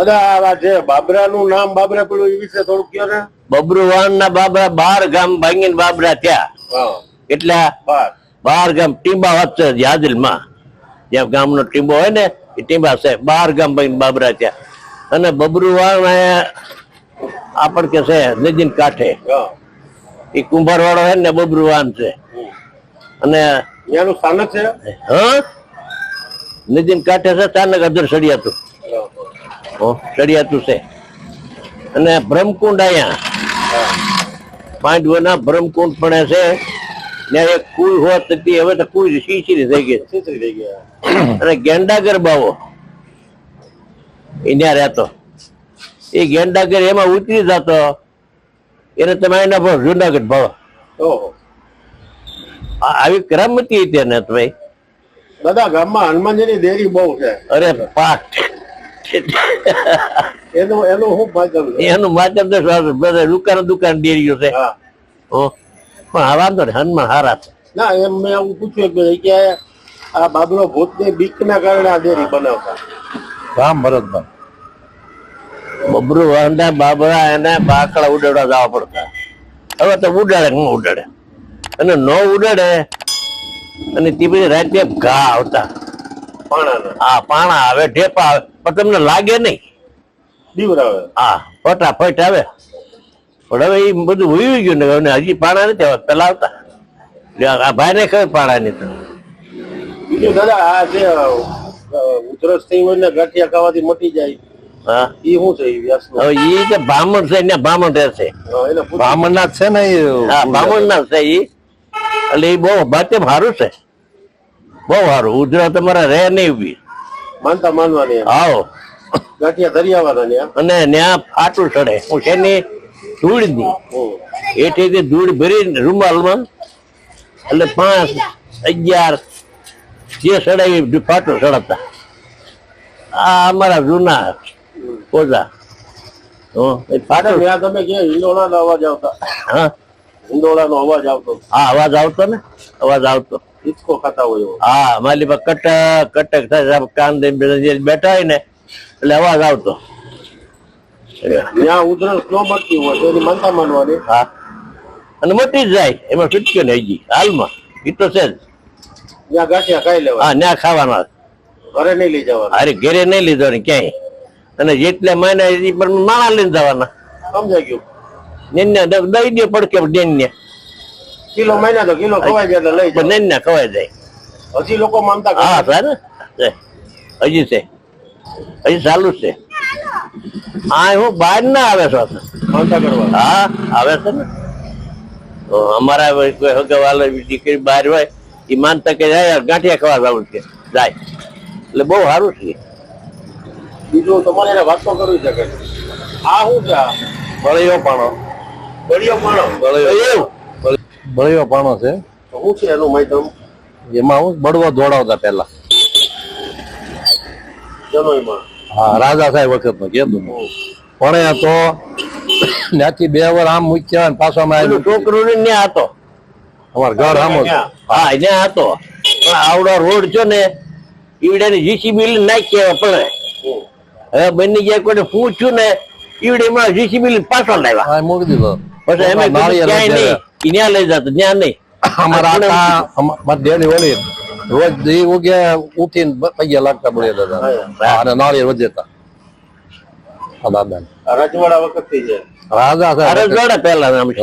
દાદા આ જે બાબરા નું નામ બાબરા પડ્યું એ વિશે થોડુંક કહો ને. બબરુવાન ના બાબરા 12 ગામ ભાંગીને બાબરા થયા. એટલે 12 ગામ ટીંબા વચ્ચે યાદિલ માં જ્યાં ગામનો ટીંબો હોય ને એ ટીંબા છે. 12 ગામ ભાંગીને બાબરા થયા. અને બબરુવાન આપણ કે છે નદીન કાંઠે એ કુંભાર વાળો છે ને બબરુવાન છે. અને એનું સ્થાનક છે. હા, નદીન કાંઠે છે સ્થાનક અધર સળિયાતું સળિયાતું છે. અને બ્રહ્મકુંડ અહીંયા પાંડવોના બ્રહ્મકુંડ પણ છે. ને એક કુલ હોત હવે તો કુલ સીસી થઈ ગઈ. અને ગેંડાગર બાવો અહીંયા રહેતો. એ ગેંડાગર એમાં ઉતરી જતો એને તમે એના ભાવ જુનાગઢ ભાવ. આવી કરામતી હતી ને ભાઈ. દાદા ગામમાં હનુમાનજી ની દેરી બહુ છે. અરે પાઠ એનું શું માધ્યમ છે? એનું માધ્યમ તો દુકાન ડેરીઓ છે. પણ આ વાંધો ને હનુમાન હારા છે. ના એમ મેં એવું પૂછ્યું કે આ બાબરો ભૂત ની બીક ના કારણે આ ડેરી બનાવતા. રામ ભરતભાઈ બબરુ વાંડા બાબરા એને બાકડા ઉડાડવા જવા પડતા. હવે તો ઉડાડે ન ઉડાડે અને ન ઉડાડે અને તે પછી રાતે ઘા આવતા. હા, પાણા આવે, ઢેપા આવે, પણ તમને લાગે નહીં. દીવરાવે. હા, ફટાફટ આવે. પણ હવે એ બધું હોઈ ગયું ને હજી પાણા નથી આવતા. પેલા આવતા. આ ભાઈ ને ખબર પાણા ની. તો બીજું દાદા આ જે ઉધરસ થઈ હોય ને ગાંઠિયા ખાવાથી મટી જાય. હા, એ શું છે? હવે એ બ્રાહ્મણ છે ને બ્રાહ્મણ રહેશે. બ્રાહ્મણ ના છે ને. હા, બ્રાહ્મણ ના છે એ. એટલે એ બહુ બાતે સારું છે. બહુ સારું. ઉધરા તમારા રહે નહીં ઉભી. માનતા માનવાની. આવો ગાંઠિયા ધરી આવવાના. અને ત્યાં ફાટું ચડે. હું છે ને ધૂળ ની એઠેથી ધૂળ ભરી રૂમાલમાં. એટલે 5, 11 જે ચડાવી ફાટું ચડાવતા. આ અમારા જૂના કોજા. તમે ક્યાં હિંડોળા નો અવાજ આવતા? હા, હિંડોળા નો અવાજ આવતો. હા, અવાજ આવતો ને. અવાજ આવતો. હિચકો ખાતા હોય. હા, માલી પર કટક કટક થાય. કાન દઈને બેઠા હોય ને એટલે અવાજ આવતો. ત્યાં ઉધરસ ન મળતી હોય તો એની માનતા માનવાની. હા, અને મટી જ જાય. એમાં છૂટક્યો ને હજી હાલમાં એ તો છે જ. ત્યાં ગાંઠિયા ખાઈ લેવા. હા, ત્યાં ખાવાના. ઘરે નહીં લઈ જવાના. અરે ઘેરે નહીં લીધો ને ક્યાંય. અને જેટલે મહિના એ પણ માણા લઈને જવાના. સમજાઈ ગયું. નેન્યા દઈ દે પડકે નેન્યા. કિલો મહિના તો કિલો ખવાઈ જાય એટલે લઈ જાય. નેન્યા ખવાઈ જાય. હજી લોકો માનતા. હા સર, હજી છે. હજી ચાલુ જ છે. હા, હું બહાર ના આવે છો માનતા કરવા. હા, આવે છે ને. અમારા કોઈ હગવાલા દીકરી બહાર હોય એ માનતા કે જાય ગાંઠિયા ખાવા જવું છે જાય. એટલે બહુ સારું છે. બીજું તમારે એને વાતો કરવી છે કે આ શું છે? બળિયો પાણો. બળિયો પાણો. બળિયો પાણો છે. શું છે એનું માધ્યમ? એમાં હું બળવો દોડાવતા પેલા. જનોઈમાં. હા, રાજા સાહેબ વખત નું કીધું. પણ તો ત્યાંથી 2 વાર આમ મૂક્યા પાછો છોકરો ને ત્યાં હતો. અમારા ઘર આમ. હા, ત્યાં હતો. પણ આવડો રોડ છે ને ઈવડે ની જીસીબી નાખી પડે. હવે બની જાય કોઈ પૂછ્યું ને ઈવડે માં જીસીબી પાછો લાવ્યા. મૂકી દીધો. પછી એમ ક્યાંય નહીં ત્યાં લઈ જતો. ત્યાં નહીં. અમારા ડેલી ઓલી રોજ દી ઉગે ઉઠીને પૈયા લાગતા બોલે દાદા. અને નાળિયેર વધેતા. દાદા રજવાડા વખત થઈ જાય. રાજા રજવાડા પહેલા નામ છે.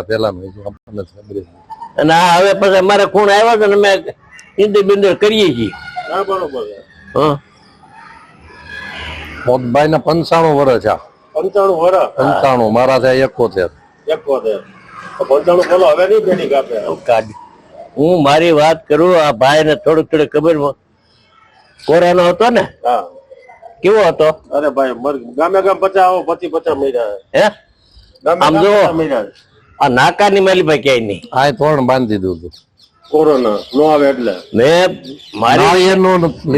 પહેલા અને આ હવે પછી અમારે ખૂણ આવ્યા છે ને અમે ઇન્દર બિંદર કરીએ છીએ. બરોબર. હા, મોટભાઈ ના 95 વર્ષ છે. 95 વર્ષ. 95. મારા છે 71. 71. 95 બોલો હવે નહીં બેની કાપે. હું મારી વાત કરું. આ ભાઈ ને થોડુંક ખબર. કોરોના હતો ને. હા, કેવો હતો? અરે ભાઈ ગામે ગામ 50 50 મહિના. હે આમ જો આ નાકા ની માલી ભાઈ ક્યાંય નહીં. આ તોરણ બાંધી દીધું હતું. કોરોના નો આવે એટલે મેં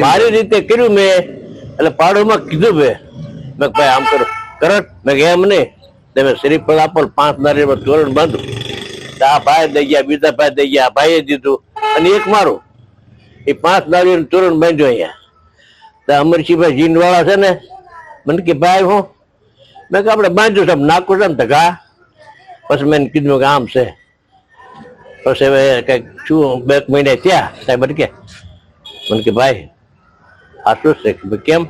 મારી રીતે કર્યું. મેં એટલે પાડોમાં કીધું મેં ભાઈ આમ કરો કરટ. મેં એમ નહીં. તમે શ્રીફળ આપો 5 નારિયેળ તોરણ બાંધું. આ ભાઈ દઈ ગયા, બીજા ભાઈ દઈ ગયા, ભાઈએ દીધું અને એક મારું. એ 5 નારિયેળ તોરણ બાંધ્યો અહીંયા. અમરસિંહભાઈ જીન વાળા છે ને મને કે ભાઈ હું મેં કે આપણે બાંધ્યું છે નાખું છે ને તો ઘા પછી મેં કીધું કે આમ છે પછી હવે કઈક શું 2 મહિને થયા સાહેબ કે મને કે ભાઈ આ શું છે કેમ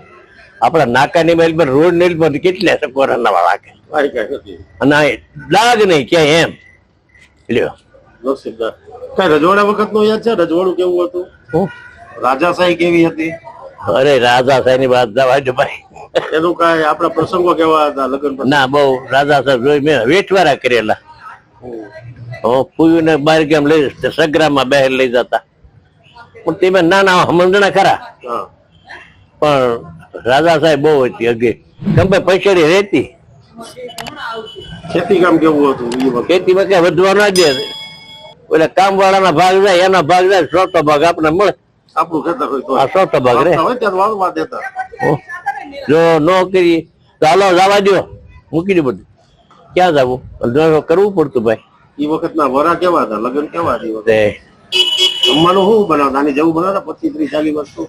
આપણા નાકાની મેલ પર રોડ નીલ પર કેટલા છે કોરોના વાળા કે અને લાગ નહીં ક્યાંય એમ લ્યો નસીબદાર કઈ રજવાડા વખત નો યાદ છે રજવાડું કેવું હતું રાજાશાહી કેવી હતી અરે રાજાશાહી ની વાત જવા દો ભાઈ એનું કઈ આપણા પ્રસંગો કેવા હતા લગ્ન ના બહુ રાજા સાહેબ જોઈ મેં વેઠવારા કરેલા પૂયું ને બહાર કેમ લઈ સગરામાં બહાર લઈ જતા પણ તેમાં નાના સમજણા ખરા પણ રાજા સાહેબ બહુ હતી અગે ગમે પૈસાડી રહેતી ખેતી કામ કેવું હતું ખેતીમાં કઈ વધવા ના દે ઓલા કામ વાળાના ભાગ જાય એના ભાગ જાય 100 ભાગ આપણે મળે આપણું ખેતર હોય તો આ 100 ભાગ રે વાળવા દેતા જો ન કરી તો હાલો જવા દો મૂકી દે બધું ક્યાં જવું કરવું પડતું ભાઈ એ વખત ના વરા કેવા હતા લગ્ન કેવા હતા જમવાનું શું બનાવતા આની જેવું બનાવતા 25-30-40 વસ્તુ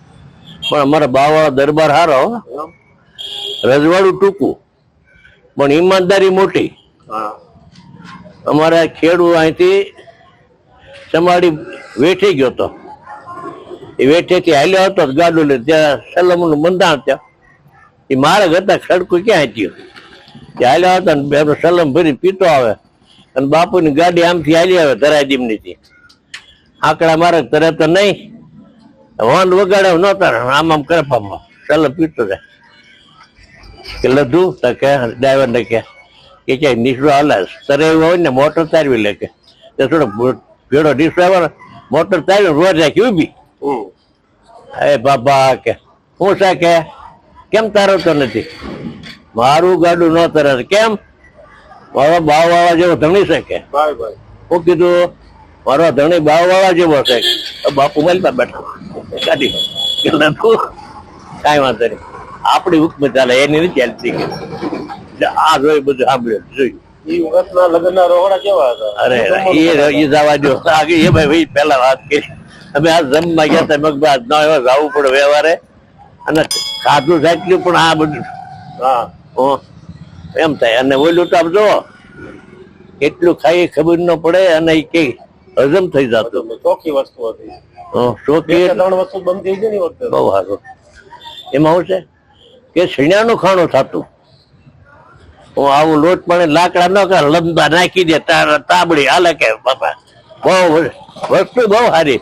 પણ અમારા બાવા દરબાર હારો રજવાડું ટૂંકું પણ ઈમાનદારી મોટી અમારા ખેડૂત અહીંથી સમાડી વેઠી ગયો હતો એ વેઠેથી હાલ્યો હતો ગાડું લે ત્યાં સલમનું બંધાણ ત્યાં એ માર્ગ હતા ખડકું ક્યાં થયું ત્યાં હાલ્યો હતો ને એનો સલમ ભરી પીતો આવે અને બાપુની ગાડી આમથી હાલી આવે ધરાજીમની આંકડા મારે તરત નહીં હોન વગાડે નહોતા આમ આમ કરે પામમાં સલમ પીતો જાય કે લધું તો કે ડ્રાઈવર ને કે ક્યાંય નીચડો હાલે તરે એવું હોય ને મોટર તારવી લે કે થોડો ભેડો ડિસ્ટ્રાઈવર મોટર તારવી રોજ રાખી ઉભી હે બાબા કે હું છે કે કેમ તારવતો નથી મારું ગાડું ન તરે કેમ મારો બાવ વાળા જેવો ધણી છે કે હું કીધું મારો ધણી બાવ વાળા જેવો છે બાપુ મારી પાસે બેઠા કાઢી કાંઈ વાંધો નહીં આપણી હુકમ ચાલે એની નથી ચાલતી આ જોઈ બધું સાંભળ્યું જોયું અરે એ જવા દો એ ભાઈ પેલા વાત કરી અમે આ જમવા ગયા હતા મગબાદ ન એવા જવું પડે વ્યવહારે અને ખાધું સાચલું પણ આ બધું એમ થાય અને ઓલું તો આમ જો એટલું ખાઈ ખબર ન પડે અને એ કઈ હજમ થઈ જતું ચોખ્ખી વસ્તુ હતી ચોખ્ખી 3 વસ્તુ બંધ થઈ ગઈ ને બહુ સારું એમાં શું છે કે છીણ્યાનું ખાણું થતું આવું લોટ પણ લાકડા ન કર લંબા નાખી દે તાબડી હાલે કે બાપા બહુ વસ્તુ બહુ સારી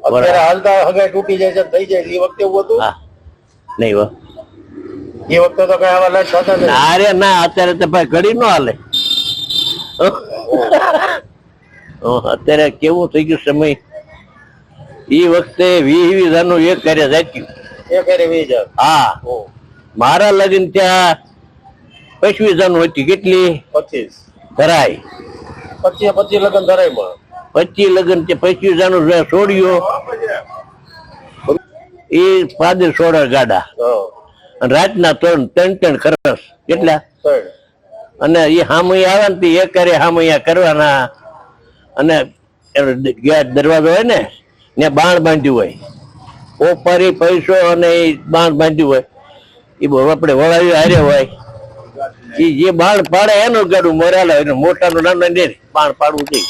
અત્યારે હાલતા હગાઈ તૂટી જાય છે થઈ જાય એ વખતે એવું હતું નહીં એ વખતે તો કઈ આવા લાઈટ થતા નહીં અરે ના અત્યારે તો ભાઈ ઘડી ન હાલે અત્યારે કેવું થઈ ગયું સમય એ વખતે 20 હજારનું એક કરે જાય હા મારા લગ્ન ત્યાં 25 હજારનું હતી કેટલી 25 ધરાય 25 લગ્ન ધરાય 25 લગ્ન 25 હજારનું છોડ્યો એ પાદર છોડે ગાડા રાતના 3 ખરસ કેટલા અને એ હામૈયા આવે ને એ કરે હામૈયા કરવાના અને દરવાજો હોય ને ત્યાં બાણ બાંધ્યું હોય ઓપારી પૈસો અને એ બાણ બાંધ્યું હોય એ આપણે વળાવી હારે હોય એ જે બાણ પાડે એનું ગાડું મરેલા હોય મોટાનું નાનું ને બાણ પાડવું થઈ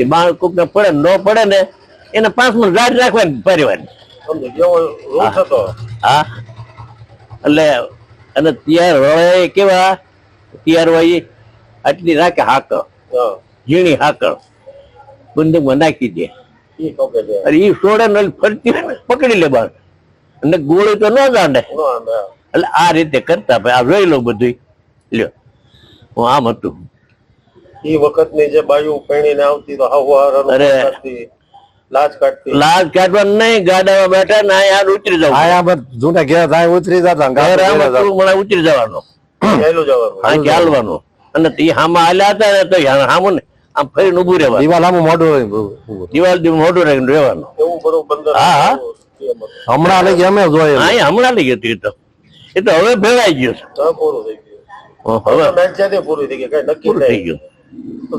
એ બાણ કોક ને પડે ન પડે ને એને 5 મિનિટ રાત રાખવાની પરિવાની હા એટલે અને તૈયાર હોય કેવા તૈયાર હોય આટલી રાખે હાકળ ઝીણી હાકળ બંદૂકમાં નાખી દે અરે એ છોડે ને ફરતી પકડી લે બાર અને ગોળી તો ન જાણે એટલે આ રીતે કરતા ભાઈ આ જોઈ લો બધું લ્યો હું આમ હતું એ વખત ની જે બાયું પૈણીને આવતી તો અરે લાજ કાઢવાનું નહીં ગાડામાં બેઠા ને અહીંયા ઉતરી જવાનું જૂના ઘેર ઉતરી જતા ઉતરી જવાનું ચાલવાનું અને એ હામાં હાલ્યા હતા ને તો હામું ને આમ ફરીને ઉભું રહેવાનું દિવાલ આમ મોઢું દિવાલ મોઢું રહીને રહેવાનું હા હમણાં લઈ ગયા અમે જોઈએ હા હમણાં લઈ ગયું તો એ તો હવે ભેળાઈ ગયું પૂરું થઈ ગયું હવે પૂરું થઈ ગયું કઈ નક્કી પૂરું થઈ ગયું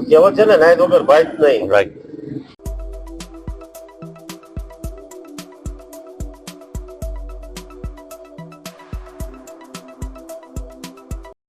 કહેવત છે ને નાય વગર ભાઈ જ નહીં